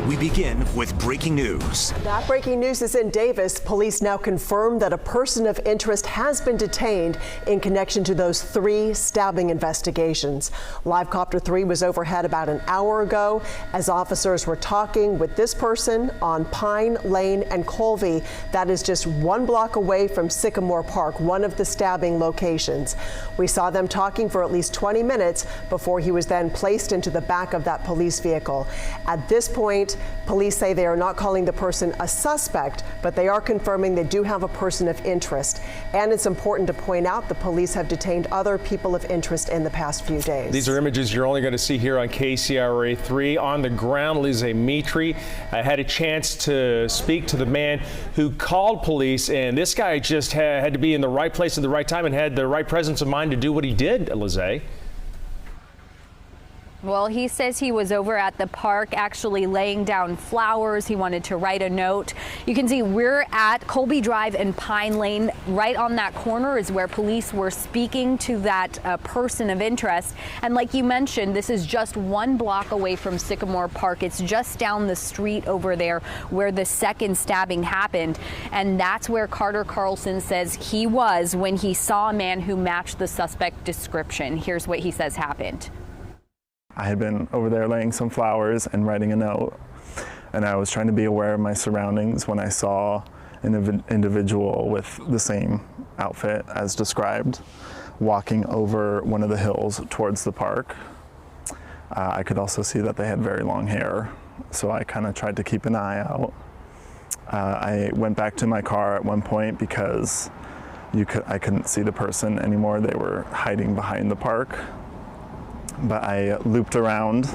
We begin with breaking news. That breaking news is in Davis. Police now confirm that a person of interest has been detained in connection to those 3 stabbing investigations. Live Copter 3 was overhead about an hour ago as officers were talking with this person on Pine Lane and Colby. That is just 1 block away from Sycamore Park, one of the stabbing locations. We saw them talking for at least 20 minutes before he was then placed into the back of that police vehicle. At this point, police say they are not calling the person a suspect, but they are confirming they do have a person of interest. And it's important to point out the police have detained other people of interest in the past few days. These are images you're only going to see here on KCRA 3. On the ground, Lizzie Mitri. I had a chance to speak to the man who called police, and this guy just had to be in the right place at the right time and had the right presence of mind to do what he did, Lizzie. Well, he says he was over at the park actually laying down flowers. He wanted to write a note. You can see we're at Colby Drive and Pine Lane. Right on that corner is where police were speaking to that person of interest. And like you mentioned, this is just 1 block away from Sycamore Park. It's just down the street over there where the second stabbing happened. And that's where Carter Carlson says he was when he saw a man who matched the suspect description. Here's what he says happened. I had been over there laying some flowers and writing a note, and I was trying to be aware of my surroundings when I saw an individual with the same outfit as described walking over one of the hills towards the park. I could also see that they had very long hair, so I kind of tried to keep an eye out. I went back to my car at one point because I couldn't see the person anymore. They were hiding behind the park. But I looped around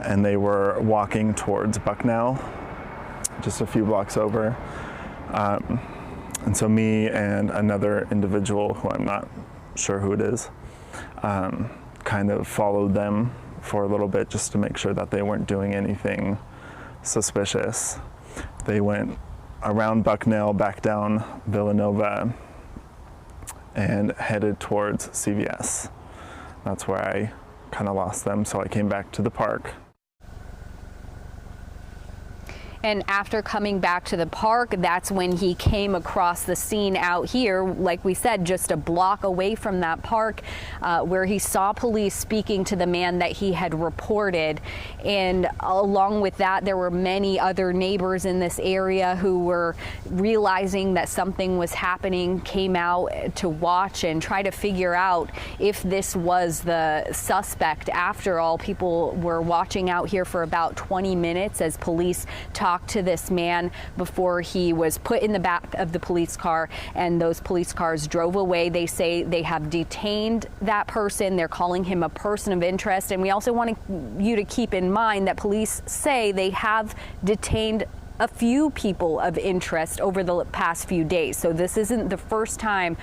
and they were walking towards Bucknell, just a few blocks over. And so me and another individual, who I'm not sure who it is, kind of followed them for a little bit just to make sure that they weren't doing anything suspicious. They went around Bucknell, back down Villanova, and headed towards CVS. That's where I kind of lost them, so I came back to the park. And after coming back to the park, that's when he came across the scene out here, like we said, just a block away from that park, where he saw police speaking to the man that he had reported. And along with that, there were many other neighbors in this area who were realizing that something was happening, came out to watch and try to figure out if this was the suspect. After all, people were watching out here for about 20 minutes as police talked to this man before he was put in the back of the police car, and those police cars drove away. They say they have detained that person. They're calling him a person of interest. And we also want you to keep in mind that police say they have detained a few people of interest over the past few days. So this isn't the first time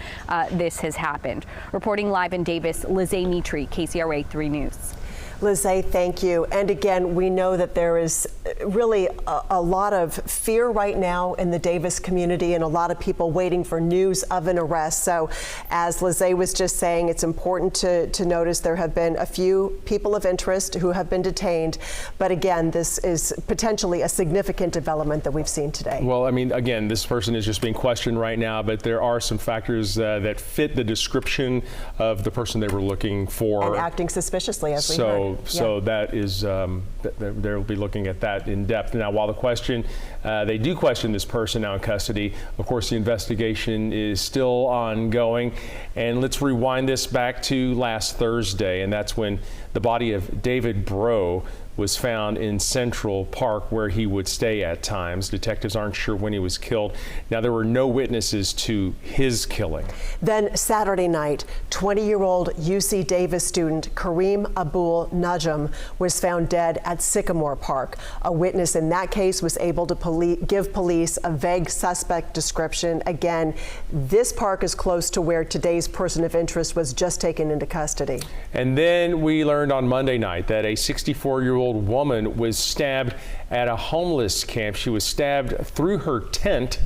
this has happened. Reporting live in Davis, Lizzie Mitri, KCRA 3 News. Lizzie, thank you. And again, we know that there is really a lot of fear right now in the Davis community and a lot of people waiting for news of an arrest. So as Lizzie was just saying, it's important to notice there have been a few people of interest who have been detained. But again, this is potentially a significant development that we've seen today. Well, I mean, again, this person is just being questioned right now, but there are some factors that fit the description of the person they were looking for. And acting suspiciously, as we heard. So that is, they'll be looking at that in depth. Now, while they do question this person now in custody, of course, the investigation is still ongoing. And let's rewind this back to last Thursday, and that's when the body of David Breaux was found in Central Park, where he would stay at times. Detectives aren't sure when he was killed. Now, there were no witnesses to his killing. Then Saturday night, 20-year-old UC Davis student Kareem Abdul Najm was found dead at Sycamore Park. A witness in that case was able to give police a vague suspect description. Again, this park is close to where today's person of interest was just taken into custody. And then we learned on Monday night that a 64-year-old woman was stabbed at a homeless camp. She was stabbed through her tent.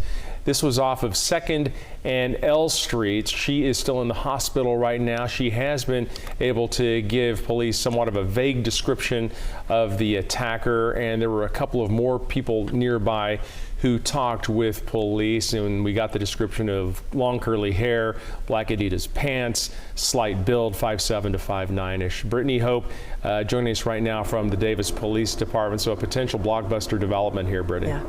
This was off of 2nd and L Streets. She is still in the hospital right now. She has been able to give police somewhat of a vague description of the attacker, and there were a couple of more people nearby who talked with police, and we got the description of long curly hair, black Adidas pants, slight build, 5'7" to 5'9"-ish. Brittany Hope joining us right now from the Davis Police Department. So a potential blockbuster development here, Brittany. Yeah.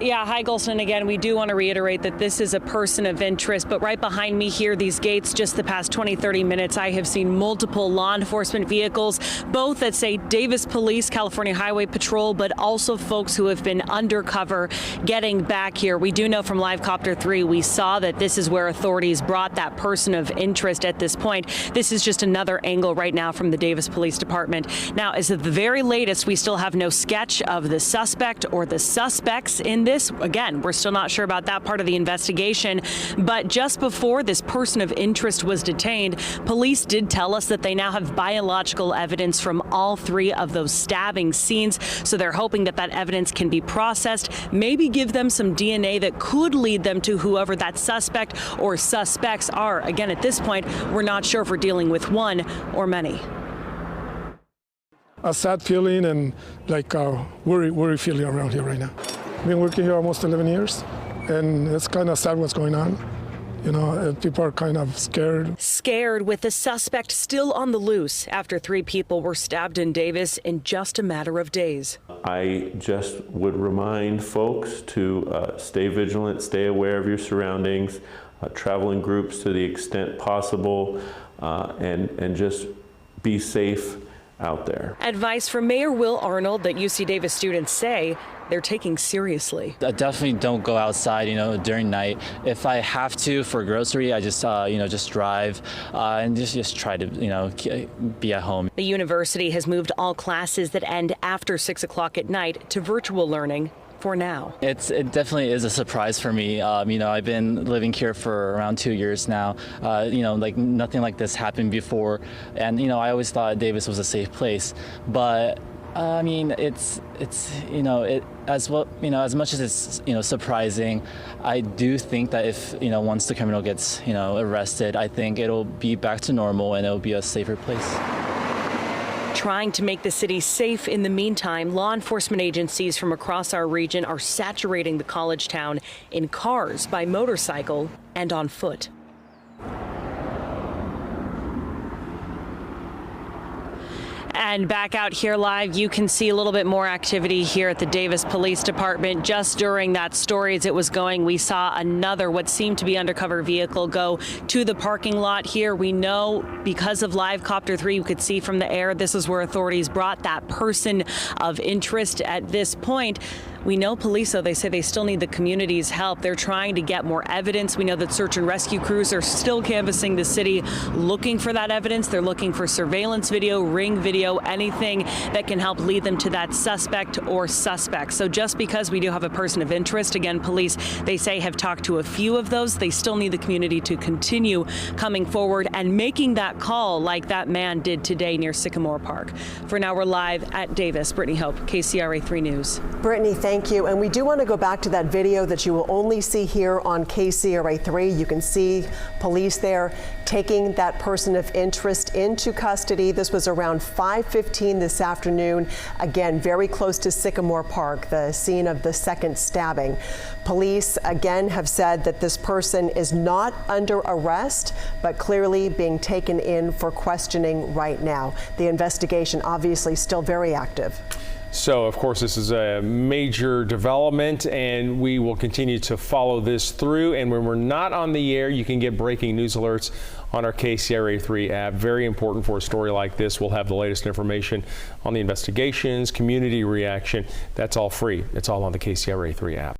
Yeah, hi, Golston. Again, we do want to reiterate that this is a person of interest, but right behind me here, these gates, just the past 20-30 minutes, I have seen multiple law enforcement vehicles, both that say Davis Police, California Highway Patrol, but also folks who have been undercover getting back here. We do know from Live Copter 3, we saw that this is where authorities brought that person of interest at this point. This is just another angle right now from the Davis Police Department. Now, as of the very latest, we still have no sketch of the suspect or the suspects in this. Again, we're still not sure about that part of the investigation, but just before this person of interest was detained, police did tell us that they now have biological evidence from all 3 of those stabbing scenes, so they're hoping that that evidence can be processed, maybe give them some DNA that could lead them to whoever that suspect or suspects are. Again, at this point, we're not sure if we're dealing with one or many. A sad feeling and like a worry feeling around here right now. I've been working here almost 11 years, and it's kind of sad what's going on. You know, people are kind of scared. Scared with the suspect still on the loose after 3 people were stabbed in Davis in just a matter of days. I just would remind folks to stay vigilant, stay aware of your surroundings, travel in groups to the extent possible, and just be safe out there. Advice from Mayor Will Arnold that UC Davis students say they're taking seriously. I definitely don't go outside, during night. If I have to for grocery, I just, just drive and just try to, be at home. The university has moved all classes that end after 6 o'clock at night to virtual learning for now. It definitely is a surprise for me. I've been living here for around 2 years now. Like nothing like this happened before. And, I always thought Davis was a safe place. But it's as well, as much as it's, surprising, I do think that if, once the criminal gets, arrested, I think it'll be back to normal and it'll be a safer place. Trying to make the city safe in the meantime, law enforcement agencies from across our region are saturating the college town in cars, by motorcycle, and on foot. And back out here live, you can see a little bit more activity here at the Davis Police Department. Just during that story as it was going, we saw another what seemed to be undercover vehicle go to the parking lot here. We know because of Live Copter 3, you could see from the air, this is where authorities brought that person of interest at this point. We know police, though, they say they still need the community's help. They're trying to get more evidence. We know that search and rescue crews are still canvassing the city looking for that evidence. They're looking for surveillance video, ring video, anything that can help lead them to that suspect or suspects. So just because we do have a person of interest, again, police, they say, have talked to a few of those. They still need the community to continue coming forward and making that call like that man did today near Sycamore Park. For now, we're live at Davis. Brittany Hope, KCRA 3 News. Brittany, thank you. And we do want to go back to that video that you will only see here on KCRA 3. You can see police there taking that person of interest into custody. This was around 5:15 this afternoon. Again, very close to Sycamore Park, the scene of the second stabbing. Police again have said that this person is not under arrest, but clearly being taken in for questioning right now. The investigation obviously still very active. So, of course, this is a major development, and we will continue to follow this through. And when we're not on the air, you can get breaking news alerts on our KCRA 3 app. Very important for a story like this. We'll have the latest information on the investigations, community reaction. That's all free. It's all on the KCRA 3 app.